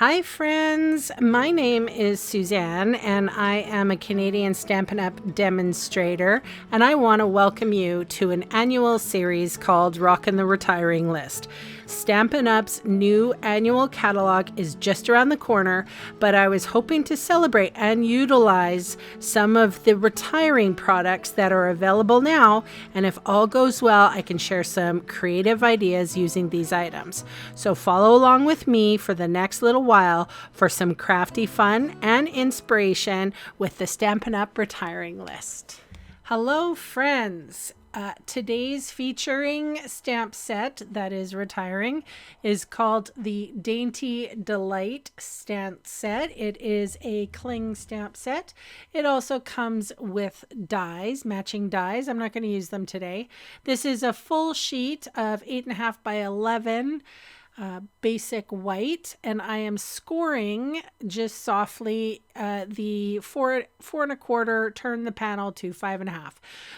Hi friends, my name is Suzanne and I am a Canadian Stampin' Up! Demonstrator, and I want to welcome you to an annual series called Rockin' the Retiring List. Stampin' Up's new annual catalog is just around the corner, but I was hoping to celebrate and utilize some of the retiring products that are available now, and if all goes well, I can share some creative ideas using these items. So follow along with me for the next little while for some crafty fun and inspiration with the Stampin' Up! Retiring List. Hello friends! Today's featuring stamp set that is retiring is called the Dainty Delight stamp set. It is a cling stamp set. It also comes with dies, matching dies. I'm not going to use them today. This is a full sheet of 8.5 by 11 basic white, and I am scoring just softly the 4 4.25, turn the panel to 5.5.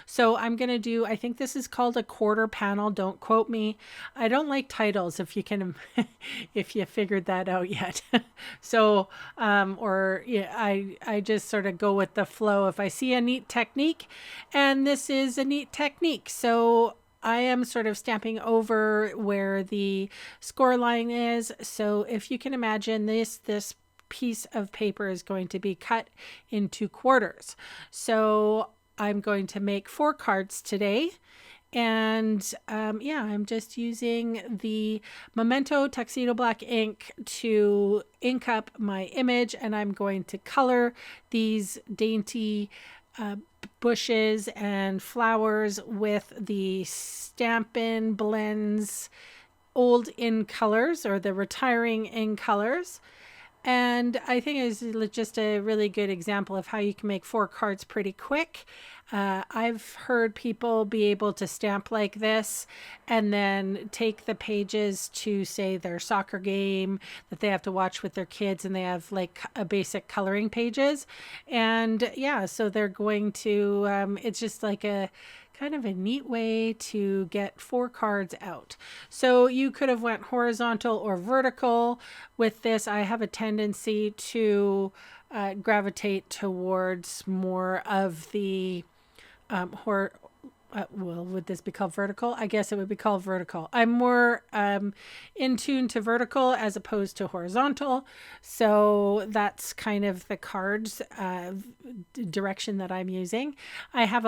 So I'm going to do, I think this is called a quarter panel. Don't quote me. I don't like titles if you can, if you figured that out yet. So, I just sort of go with the flow. If I see a neat technique, and this is a neat technique. So I am sort of stamping over where the score line is. So if you can imagine this piece of paper is going to be cut into quarters. So I'm going to make 4 cards today. And I'm just using the Memento Tuxedo Black ink to ink up my image, and I'm going to color these dainty bushes and flowers with the Stampin' Blends old in colors, or the retiring in colors. And I think it's just a really good example of how you can make 4 cards pretty quick. I've heard people be able to stamp like this and then take the pages to, say, their soccer game that they have to watch with their kids, and they have like a basic coloring pages. And yeah, so they're going to, it's just like a kind of a neat way to get 4 cards out. So you could have went horizontal or vertical with this. I have a tendency to gravitate towards more of the would this be called vertical? I guess it would be called vertical. I'm more in tune to vertical as opposed to horizontal. So that's kind of the cards direction that I'm using. I have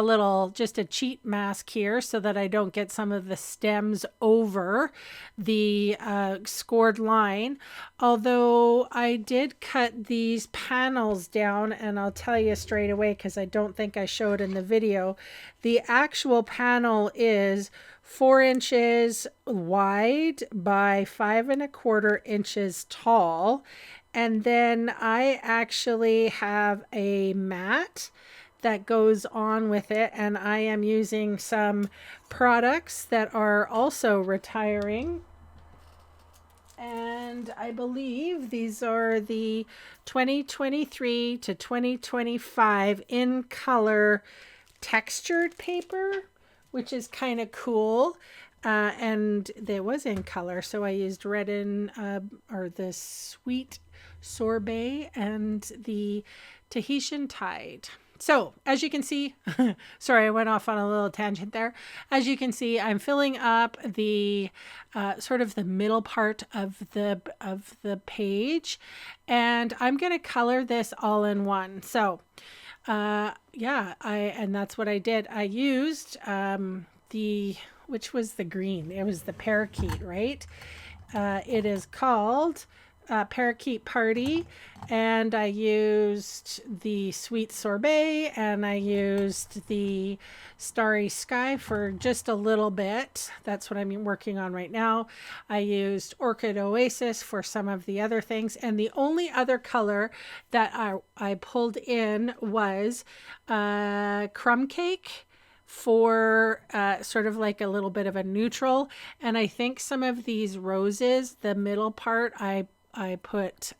just a cheat mask here so that I don't get some of the stems over the scored line. Although I did cut these panels down, and I'll tell you straight away because I don't think I showed in the video. The actual panel is 4 inches wide by 5.25 inches tall. And then I actually have a mat that goes on with it, and I am using some products that are also retiring. And I believe these are the 2023 to 2025 in color textured paper, which is kind of cool. And there was in color, so I used red or the sweet sorbet and the Tahitian tide. So as you can see, sorry, I went off on a little tangent there. As you can see, I'm filling up the sort of the middle part of the page, and I'm going to color this all in one. So and that's what I did. I used which was the green? It was the parakeet, right? It is called Parakeet Party, and I used the sweet sorbet, and I used the starry sky for just a little bit. That's what I'm working on right now. I used Orchid Oasis for some of the other things, and the only other color that I pulled in was Crumb Cake for sort of like a little bit of a neutral. And I think some of these roses, the middle part, I put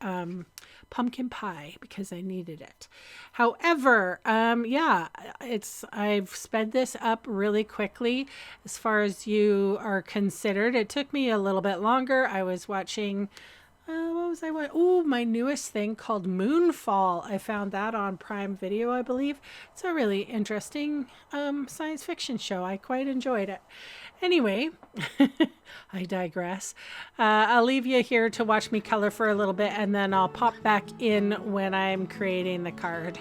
pumpkin pie because I needed it. However, I've sped this up really quickly as far as you are considered. It took me a little bit longer. I was watching What was I want? Oh, my newest thing called Moonfall. I found that on Prime Video, I believe. It's a really interesting science fiction show. I quite enjoyed it. Anyway, I digress. I'll leave you here to watch me color for a little bit, and then I'll pop back in when I'm creating the card.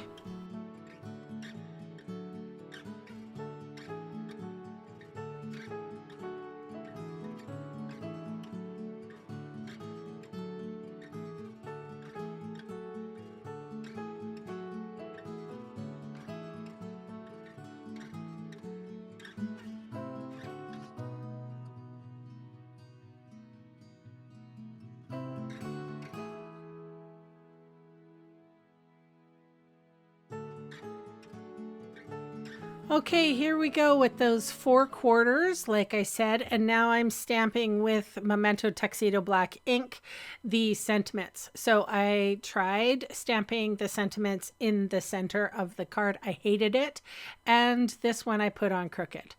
Okay, here we go with those 4 quarters, like I said, and now I'm stamping with Memento Tuxedo Black ink the sentiments. So I tried stamping the sentiments in the center of the card. I hated it, and this one I put on crooked.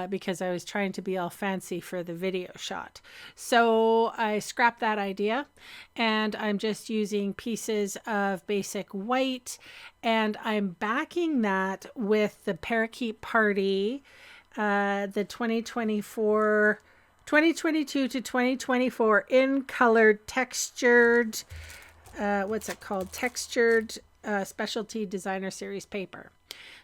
Because I was trying to be all fancy for the video shot. So I scrapped that idea, and I'm just using pieces of basic white, and I'm backing that with the Parakeet Party, the 2022 to 2024 in colored textured, what's it called? Textured specialty designer series paper.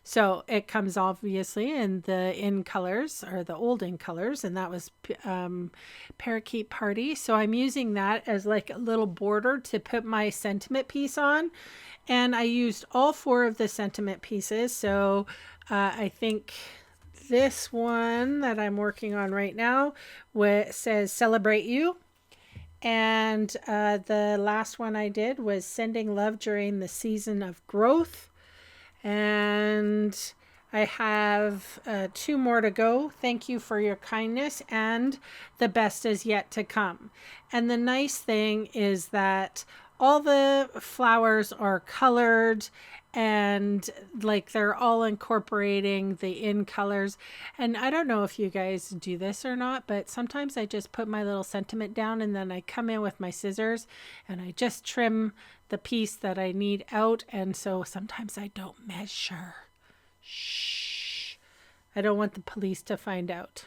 So it comes obviously in the in colors, or the old in colors, and that was Parakeet Party. So I'm using that as like a little border to put my sentiment piece on. And I used all 4 of the sentiment pieces. So I think this one that I'm working on right now says Celebrate You. And the last one I did was Sending Love During the Season of Growth. And I have 2 more to go. Thank you for your kindness, and the best is yet to come. And the nice thing is that all the flowers are colored, and like they're all incorporating the in colors. And I don't know if you guys do this or not, but sometimes I just put my little sentiment down, and then I come in with my scissors and I just trim the piece that I need out. And so sometimes I don't measure. Shh. I don't want the police to find out.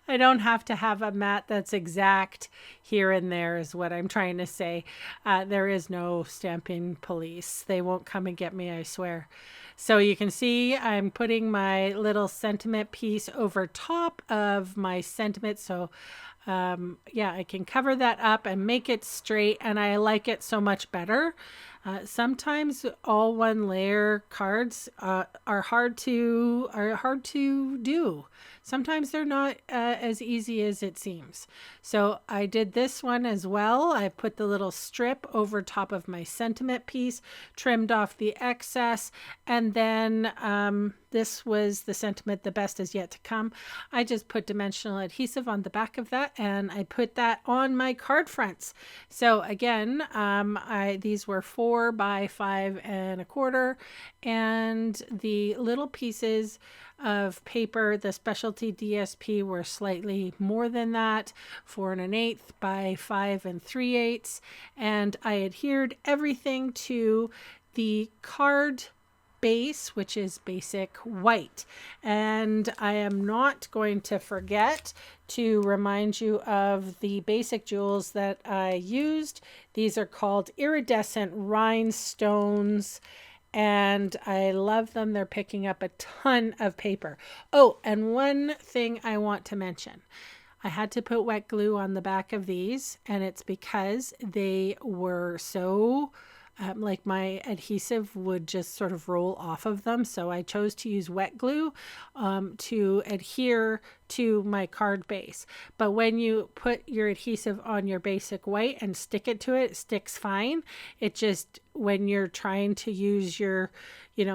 I don't have to have a mat that's exact here and there, is what I'm trying to say. There is no stamping police. They won't come and get me, I swear. So you can see I'm putting my little sentiment piece over top of my sentiment. So yeah, I can cover that up and make it straight, and I like it so much better. Sometimes all 1 layer cards are hard to do. Sometimes they're not as easy as it seems. So I did this one as well. I put the little strip over top of my sentiment piece, trimmed off the excess, and then this was the sentiment, the best is yet to come. I just put dimensional adhesive on the back of that, and I put that on my card fronts. So again, these were 4 by 5 1/4, and the little pieces of paper, the specialty DSP, were slightly more than that, 4 1/8 by 5 3/8, and I adhered everything to the card base, which is basic white. And I am not going to forget to remind you of the basic jewels that I used. These are called iridescent rhinestones, and I love them. They're picking up a ton of paper. Oh, and one thing I want to mention. I had to put wet glue on the back of these, and it's because they were so like my adhesive would just sort of roll off of them. So I chose to use wet glue to adhere to my card base. But when you put your adhesive on your basic white and stick it to it, it sticks fine. It just, when you're trying to use your,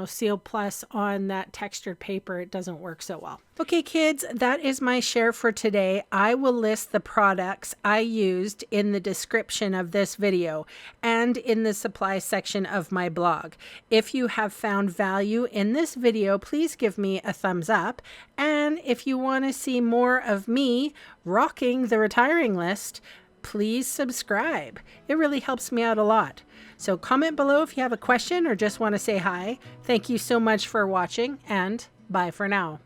Seal Plus on that textured paper, it doesn't work so well. Okay, kids, that is my share for today. I will list the products I used in the description of this video and in the supply section of my blog. If you have found value in this video, please give me a thumbs up. And if you want to see more of me rocking the retiring list, please subscribe. It really helps me out a lot. So comment below if you have a question or just want to say hi. Thank you so much for watching, and bye for now.